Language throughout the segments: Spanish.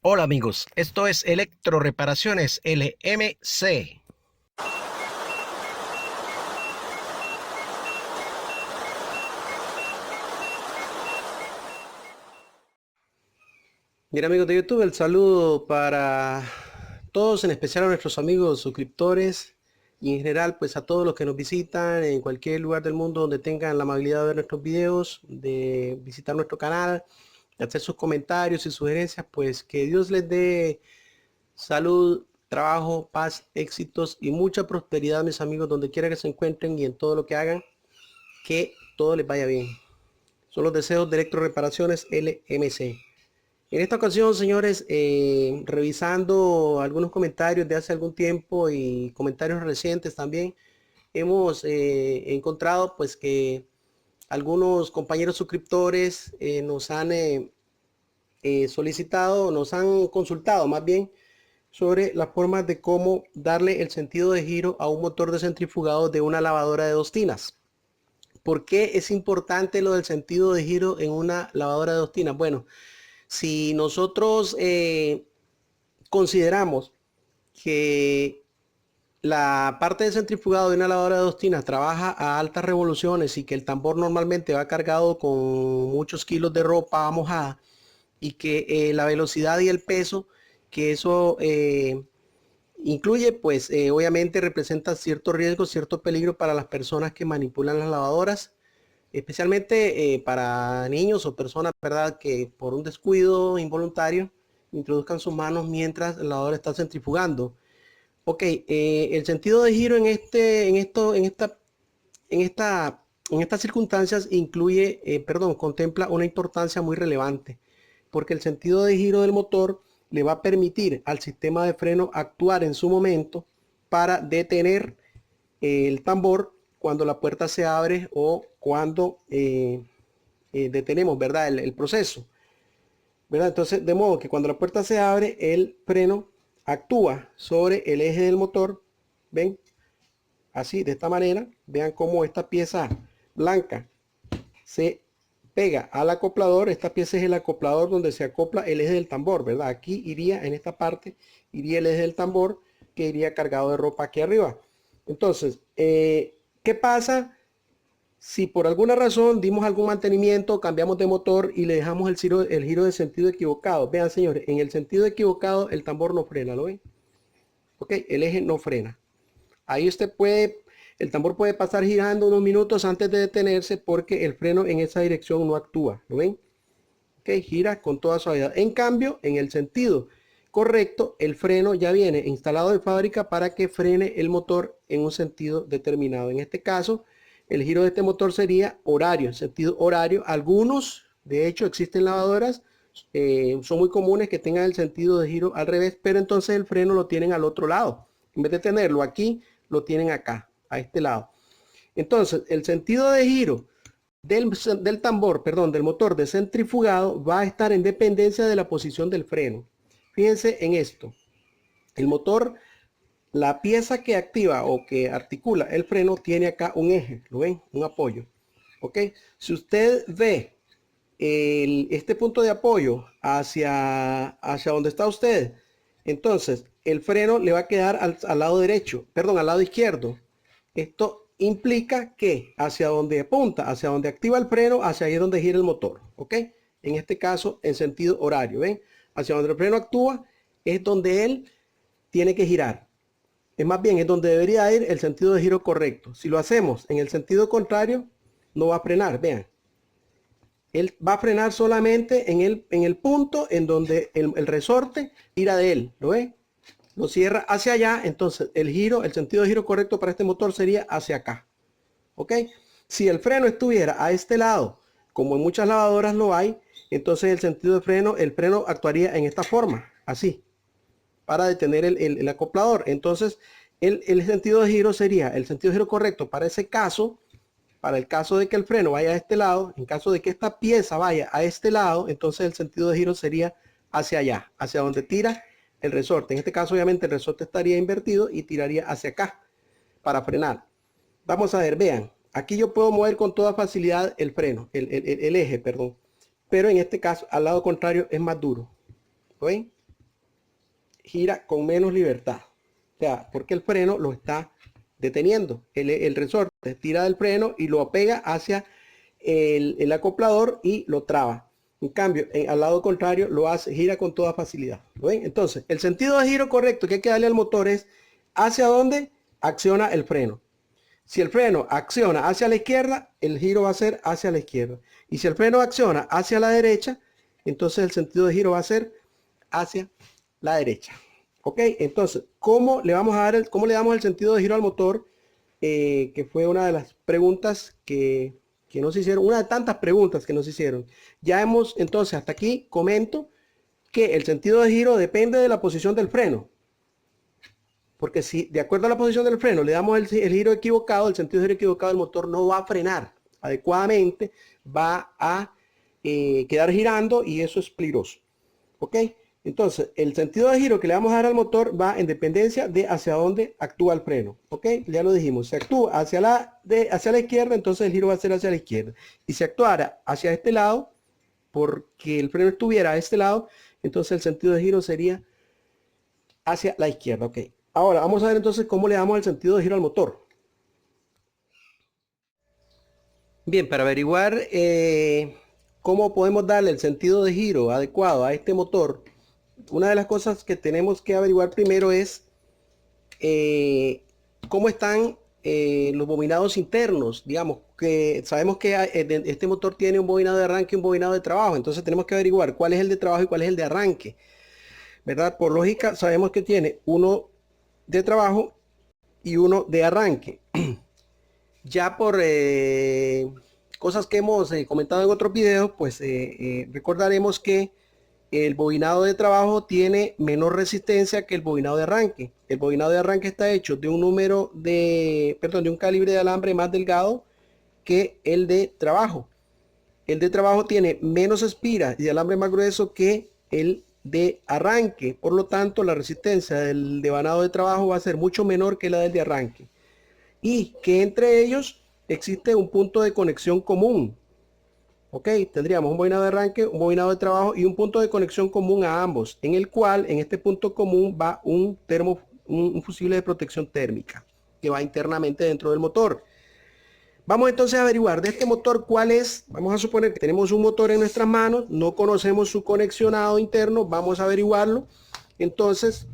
Hola amigos, esto es Electro Reparaciones LMC. Mira amigos de YouTube, el saludo para todos, en especial a nuestros amigos suscriptores y en general pues a todos los que nos visitan en cualquier lugar del mundo donde tengan la amabilidad de ver nuestros videos, de visitar nuestro canal, de hacer sus comentarios y sugerencias. Pues que Dios les dé salud, trabajo, paz, éxitos y mucha prosperidad, mis amigos, donde quiera que se encuentren y en todo lo que hagan, que todo les vaya bien. Son los deseos de Electro Reparaciones LMC. En esta ocasión, señores, revisando algunos comentarios de hace algún tiempo y comentarios recientes también, hemos encontrado pues que algunos compañeros suscriptores nos han solicitado, nos han consultado más bien sobre las formas de cómo darle el sentido de giro a un motor de centrifugado de una lavadora de 2 tinas. ¿Por qué es importante lo del sentido de giro en una lavadora de 2 tinas? Bueno, si nosotros consideramos que la parte de centrifugado de una lavadora de 2 tinas trabaja a altas revoluciones y que el tambor normalmente va cargado con muchos kilos de ropa mojada y que la velocidad y el peso que eso incluye, pues obviamente representa cierto riesgo, cierto peligro para las personas que manipulan las lavadoras, especialmente para niños o personas, ¿verdad?, que por un descuido involuntario introduzcan sus manos mientras la lavadora está centrifugando. Ok, el sentido de giro en estas circunstancias incluye, contempla una importancia muy relevante, porque el sentido de giro del motor le va a permitir al sistema de freno actuar en su momento para detener el tambor cuando la puerta se abre o cuando detenemos, ¿verdad?, el proceso, ¿verdad? Entonces, de modo que cuando la puerta se abre, el freno actúa sobre el eje del motor, ¿ven? Así, de esta manera, vean cómo esta pieza blanca se pega al acoplador. Esta pieza es el acoplador donde se acopla el eje del tambor, ¿verdad? Aquí iría, en esta parte, iría el eje del tambor que iría cargado de ropa aquí arriba. Entonces, ¿qué pasa si por alguna razón dimos algún mantenimiento, cambiamos de motor y le dejamos el giro de sentido equivocado? Vean, señores, en el sentido equivocado el tambor no frena, ¿lo ven? Ok, el eje no frena. Ahí el tambor puede pasar girando unos minutos antes de detenerse porque el freno en esa dirección no actúa, ¿lo ven? Ok, gira con toda suavidad. En cambio, en el sentido correcto, el freno ya viene instalado de fábrica para que frene el motor en un sentido determinado. En este caso, el giro de este motor sería horario, en sentido horario. Algunos, de hecho, existen lavadoras, son muy comunes que tengan el sentido de giro al revés, pero entonces el freno lo tienen al otro lado. En vez de tenerlo aquí, lo tienen acá, a este lado. Entonces, el sentido de giro del tambor, perdón, del motor de centrifugado va a estar en dependencia de la posición del freno. Fíjense en esto. El motor, la pieza que activa o que articula el freno tiene acá un eje, ¿lo ven? Un apoyo. ¿Ok? Si usted ve este punto de apoyo hacia donde está usted, entonces el freno le va a quedar al lado derecho, perdón, al lado izquierdo. Esto implica que hacia donde apunta, hacia donde activa el freno, hacia ahí es donde gira el motor, ¿ok? En este caso, en sentido horario, ¿ven? Hacia donde el freno actúa es donde él tiene que girar. Es más bien, es donde debería ir el sentido de giro correcto. Si lo hacemos en el sentido contrario, no va a frenar, vean. Él va a frenar solamente en el punto en donde el resorte tira de él, ¿lo ve? Lo cierra hacia allá, entonces el sentido de giro correcto para este motor sería hacia acá, ¿ok? Si el freno estuviera a este lado, como en muchas lavadoras lo hay, entonces el freno actuaría en esta forma, así, para detener el acoplador. Entonces, el sentido de giro sería, el sentido de giro correcto para ese caso, para el caso de que el freno vaya a este lado, en caso de que esta pieza vaya a este lado, entonces el sentido de giro sería hacia allá, hacia donde tira el resorte. En este caso, obviamente, el resorte estaría invertido y tiraría hacia acá para frenar. Vamos a ver, vean, aquí yo puedo mover con toda facilidad el freno, el eje, perdón. Pero en este caso, al lado contrario, es más duro. ¿Ven? gira con menos libertad. O sea, porque el freno lo está deteniendo. El resorte tira del freno y lo apega hacia el acoplador y lo traba. En cambio, al lado contrario lo hace, gira con toda facilidad. ¿Lo ven? Entonces, el sentido de giro correcto que hay que darle al motor es hacia donde acciona el freno. Si el freno acciona hacia la izquierda, el giro va a ser hacia la izquierda. Y si el freno acciona hacia la derecha, entonces el sentido de giro va a ser hacia la derecha. Ok, entonces, ¿cómo le vamos a dar cómo le damos el sentido de giro al motor? Que fue una de las preguntas que nos hicieron, una de tantas preguntas que nos hicieron. Ya hemos, entonces, hasta aquí comento que el sentido de giro depende de la posición del freno. Porque si de acuerdo a la posición del freno le damos el giro equivocado, el sentido de giro equivocado, el motor no va a frenar adecuadamente, va a quedar girando y eso es peligroso. ¿Ok? Entonces, el sentido de giro que le vamos a dar al motor va en dependencia de hacia dónde actúa el freno. ¿Ok? Ya lo dijimos. Si actúa hacia la izquierda, entonces el giro va a ser hacia la izquierda. Y si actuara hacia este lado, porque el freno estuviera a este lado, entonces el sentido de giro sería hacia la izquierda. ¿Ok? Ahora, vamos a ver entonces cómo le damos el sentido de giro al motor. Bien, para averiguar cómo podemos darle el sentido de giro adecuado a este motor, una de las cosas que tenemos que averiguar primero es cómo están los bobinados internos. Digamos que sabemos que este motor tiene un bobinado de arranque y un bobinado de trabajo, entonces tenemos que averiguar cuál es el de trabajo y cuál es el de arranque, ¿verdad? Por lógica sabemos que tiene uno de trabajo y uno de arranque. Ya por cosas que hemos comentado en otros videos, pues recordaremos que el bobinado de trabajo tiene menor resistencia que el bobinado de arranque. El bobinado de arranque está hecho de un de un calibre de alambre más delgado que el de trabajo. El de trabajo tiene menos espiras y de alambre más grueso que el de arranque. Por lo tanto, la resistencia del devanado de trabajo va a ser mucho menor que la del de arranque. Y que entre ellos existe un punto de conexión común. Ok, tendríamos un bobinado de arranque, un bobinado de trabajo y un punto de conexión común a ambos, en el cual en este punto común va un fusible de protección térmica que va internamente dentro del motor. Vamos entonces a averiguar de este motor cuál es. Vamos a suponer que tenemos un motor en nuestras manos, no conocemos su conexionado interno, vamos a averiguarlo. Entonces,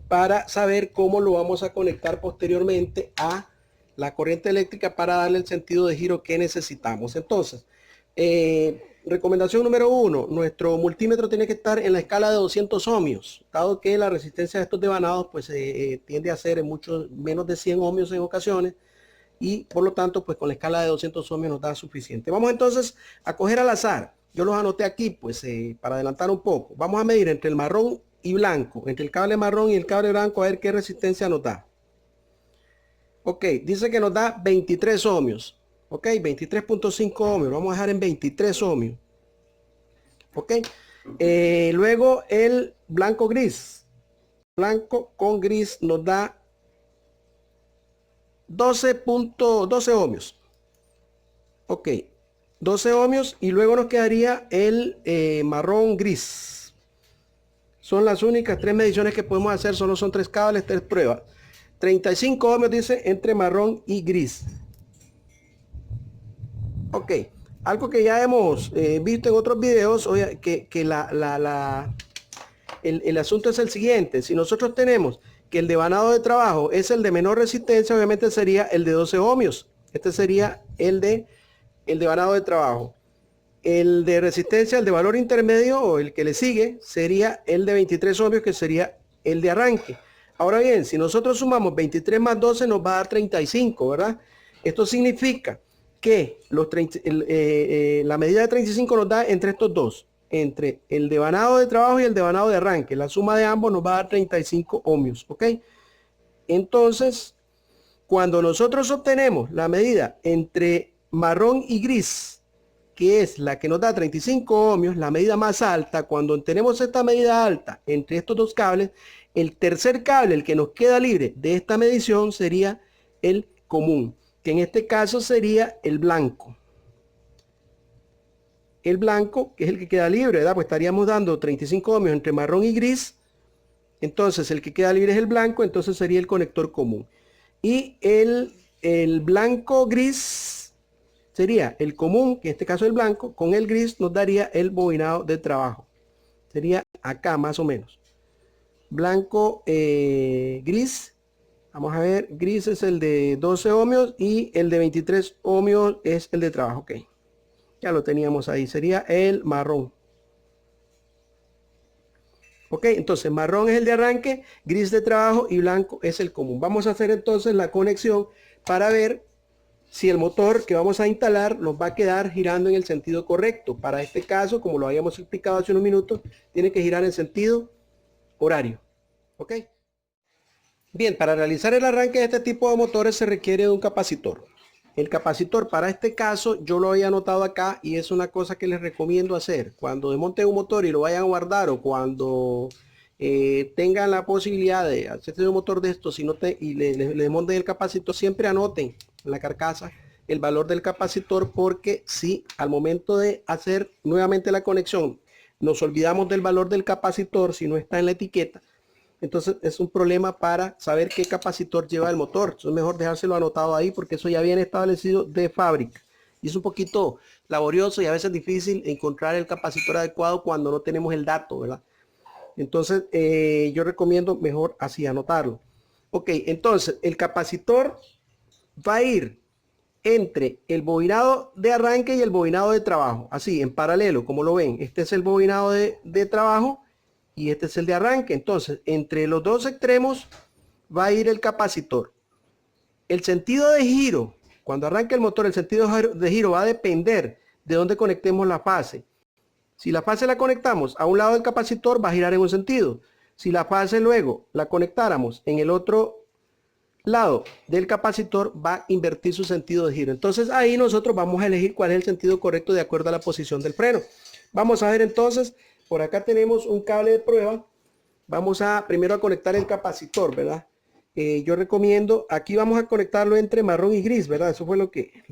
para saber cómo lo vamos a conectar posteriormente a la corriente eléctrica para darle el sentido de giro que necesitamos. Entonces, recomendación número 1, nuestro multímetro tiene que estar en la escala de 200 ohmios, dado que la resistencia de estos devanados pues tiende a ser en mucho menos de 100 ohmios en ocasiones, y por lo tanto pues con la escala de 200 ohmios nos da suficiente. Vamos entonces a coger al azar. Yo los anoté aquí pues para adelantar un poco. Vamos a medir entre el marrón y blanco, entre el cable marrón y el cable blanco, a ver qué resistencia nos da. Ok, dice que nos da 23 ohmios. Ok, 23.5 ohmios. Vamos a dejar en 23 ohmios. Ok, luego el blanco gris. Blanco con gris nos da 12 ohmios. Ok, 12 ohmios y luego nos quedaría el marrón gris. Son las únicas 3 mediciones que podemos hacer, solo son 3 cables, 3 pruebas. 35 ohmios dice entre marrón y gris. Ok, algo que ya hemos visto en otros videos, que el asunto es el siguiente. Si nosotros tenemos que el devanado de trabajo es el de menor resistencia, obviamente sería el de 12 ohmios. Este sería el devanado de trabajo. El de resistencia, el de valor intermedio o el que le sigue, sería el de 23 ohmios, que sería el de arranque. Ahora bien, si nosotros sumamos 23 más 12 nos va a dar 35, ¿verdad? Esto significa que la medida de 35 nos da entre estos dos, entre el devanado de trabajo y el devanado de arranque. La suma de ambos nos va a dar 35 ohmios, ¿ok? Entonces, cuando nosotros obtenemos la medida entre marrón y gris, que es la que nos da 35 ohmios, la medida más alta, cuando tenemos esta medida alta entre estos dos cables, el tercer cable, el que nos queda libre de esta medición, sería el común, que en este caso sería el blanco. El blanco, que es el que queda libre, ¿verdad? Pues estaríamos dando 35 ohmios entre marrón y gris, Entonces el que queda libre es el blanco, entonces sería el conector común. Y el blanco gris sería el común, que en este caso es el blanco, con el gris nos daría el bobinado de trabajo. Sería acá más o menos. Blanco, gris. Vamos a ver, gris es el de 12 ohmios y el de 23 ohmios es el de trabajo. Ok, ya lo teníamos ahí. Sería el marrón. Ok, entonces marrón es el de arranque, gris de trabajo y blanco es el común. Vamos a hacer entonces la conexión para ver si el motor que vamos a instalar nos va a quedar girando en el sentido correcto. Para este caso, como lo habíamos explicado hace unos minutos, tiene que girar en sentido horario. Ok. Bien, para realizar el arranque de este tipo de motores se requiere de un capacitor. El capacitor para este caso yo lo había anotado acá y es una cosa que les recomiendo hacer. Cuando desmonten un motor y lo vayan a guardar o cuando tengan la posibilidad de hacerse un motor de estos y le desmonten el capacitor, siempre anoten en la carcasa el valor del capacitor, porque si al momento de hacer nuevamente la conexión nos olvidamos del valor del capacitor, si no está en la etiqueta, entonces es un problema para saber qué capacitor lleva el motor. Es mejor dejárselo anotado ahí porque eso ya viene establecido de fábrica. Y es un poquito laborioso y a veces difícil encontrar el capacitor adecuado cuando no tenemos el dato, ¿verdad? Entonces yo recomiendo mejor así anotarlo. Ok, entonces el capacitor va a ir entre el bobinado de arranque y el bobinado de trabajo. Así, en paralelo, como lo ven. Este es el bobinado de trabajo y este es el de arranque. Entonces, entre los dos extremos va a ir el capacitor. El sentido de giro, cuando arranque el motor, el sentido de giro va a depender de dónde conectemos la fase. Si la fase la conectamos a un lado del capacitor, va a girar en un sentido. Si la fase luego la conectáramos en el otro lado del capacitor, va a invertir su sentido de giro. Entonces ahí nosotros vamos a elegir cuál es el sentido correcto de acuerdo a la posición del freno. Vamos a ver entonces, por acá tenemos un cable de prueba. Vamos a primero a conectar el capacitor, ¿verdad? Yo recomiendo, aquí vamos a conectarlo entre marrón y gris, ¿verdad? Eso fue lo que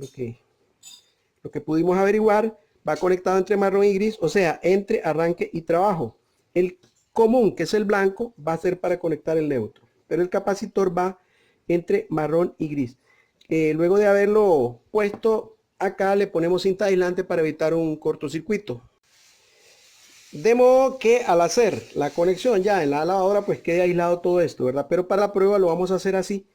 pudimos averiguar. Va conectado entre marrón y gris, o sea, entre arranque y trabajo. El común, que es el blanco, va a ser para conectar el neutro, pero el capacitor va entre marrón y gris. Luego de haberlo puesto acá, le ponemos cinta aislante para evitar un cortocircuito. De modo que al hacer la conexión ya en la lavadora, pues quede aislado todo esto, ¿verdad? Pero para la prueba lo vamos a hacer así,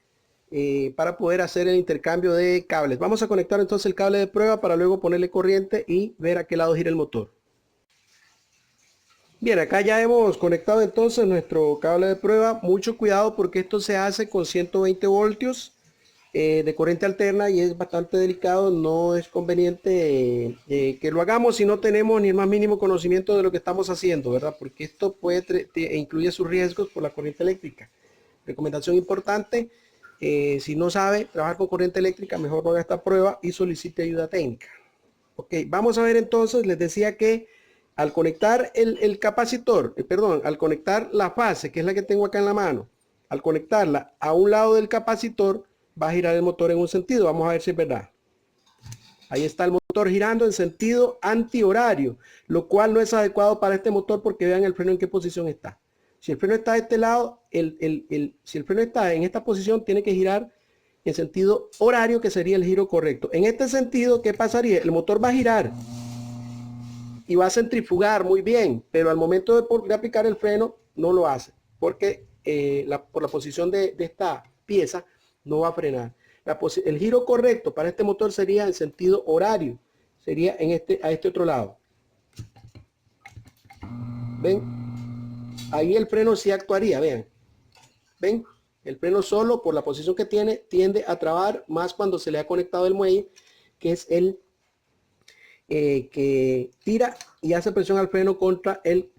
para poder hacer el intercambio de cables. Vamos a conectar entonces el cable de prueba para luego ponerle corriente y ver a qué lado gira el motor. Bien, acá ya hemos conectado entonces nuestro cable de prueba. Mucho cuidado porque esto se hace con 120 voltios de corriente alterna y es bastante delicado. No es conveniente que lo hagamos si no tenemos ni el más mínimo conocimiento de lo que estamos haciendo, ¿verdad? Porque esto incluye sus riesgos por la corriente eléctrica. Recomendación importante, si no sabe trabajar con corriente eléctrica, mejor no haga esta prueba y solicite ayuda técnica. Ok, vamos a ver entonces, les decía que al conectar el capacitor, al conectar la fase, que es la que tengo acá en la mano, al conectarla a un lado del capacitor, va a girar el motor en un sentido. Vamos a ver si es verdad. Ahí está el motor girando en sentido antihorario, lo cual no es adecuado para este motor porque vean el freno en qué posición está. Si el freno está de este lado, si el freno está en esta posición, tiene que girar en sentido horario, que sería el giro correcto. En este sentido, ¿qué pasaría? El motor va a girar y va a centrifugar muy bien, pero al momento de aplicar el freno no lo hace, porque por la posición de esta pieza no va a frenar. El giro correcto para este motor sería en sentido horario, sería a este otro lado. ¿Ven? Ahí el freno sí actuaría, vean. ¿Ven? El freno solo, por la posición que tiene, tiende a trabar más cuando se le ha conectado el muelle, que es el que tira y hace presión al freno contra el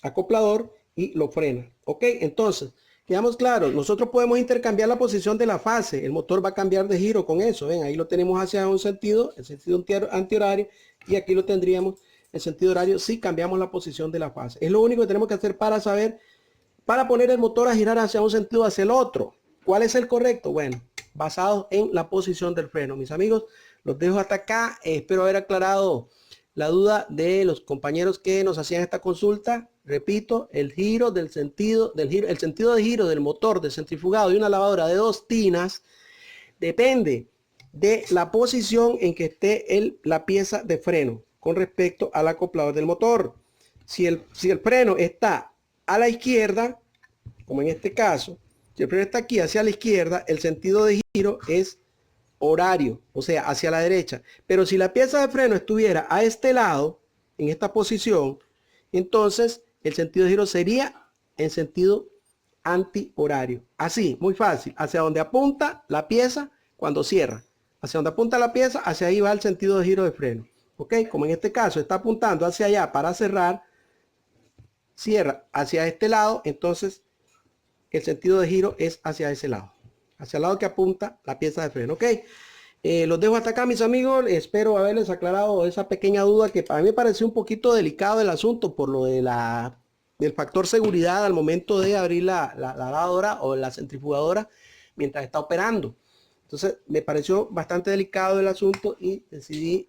acoplador y lo frena. Ok, entonces quedamos claros. Nosotros podemos intercambiar la posición de la fase. El motor va a cambiar de giro con eso. Ven, ahí lo tenemos hacia un sentido, el sentido antihorario, y aquí lo tendríamos en sentido horario si cambiamos la posición de la fase. Es lo único que tenemos que hacer para saber, para poner el motor a girar hacia un sentido hacia el otro. ¿Cuál es el correcto? Bueno, basado en la posición del freno. Mis amigos, los dejo hasta acá. Espero haber aclarado la duda de los compañeros que nos hacían esta consulta. Repito, el sentido de giro del motor de centrifugado de una lavadora de 2 tinas depende de la posición en que esté la pieza de freno con respecto al acoplador del motor. Si el freno está a la izquierda, como en este caso, si el freno está aquí hacia la izquierda, el sentido de giro es horario, o sea, hacia la derecha. Pero si la pieza de freno estuviera a este lado, en esta posición, entonces el sentido de giro sería en sentido antihorario. Así, muy fácil, hacia donde apunta la pieza cuando cierra. Hacia donde apunta la pieza, hacia ahí va el sentido de giro de freno. ¿Ok? Como en este caso está apuntando hacia allá para cerrar, cierra hacia este lado, entonces el sentido de giro es hacia ese lado. Hacia el lado que apunta la pieza de freno. ¿Ok? Los dejo hasta acá, mis amigos. Espero haberles aclarado esa pequeña duda que para mí me pareció un poquito delicado el asunto por lo de del factor seguridad al momento de abrir la lavadora o la centrifugadora mientras está operando. Entonces me pareció bastante delicado el asunto y decidí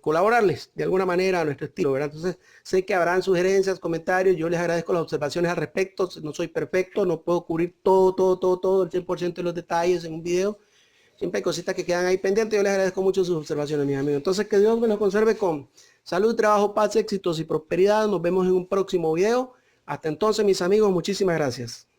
colaborarles de alguna manera a nuestro estilo, ¿verdad? Entonces sé que habrán sugerencias, comentarios, yo les agradezco las observaciones al respecto. No soy perfecto, no puedo cubrir todo, el 100% de los detalles en un video. Siempre hay cositas que quedan ahí pendientes. Yo les agradezco mucho sus observaciones, mis amigos. Entonces que Dios me los conserve con salud, trabajo, paz, éxitos y prosperidad. Nos vemos en un próximo video. Hasta entonces, mis amigos, muchísimas gracias.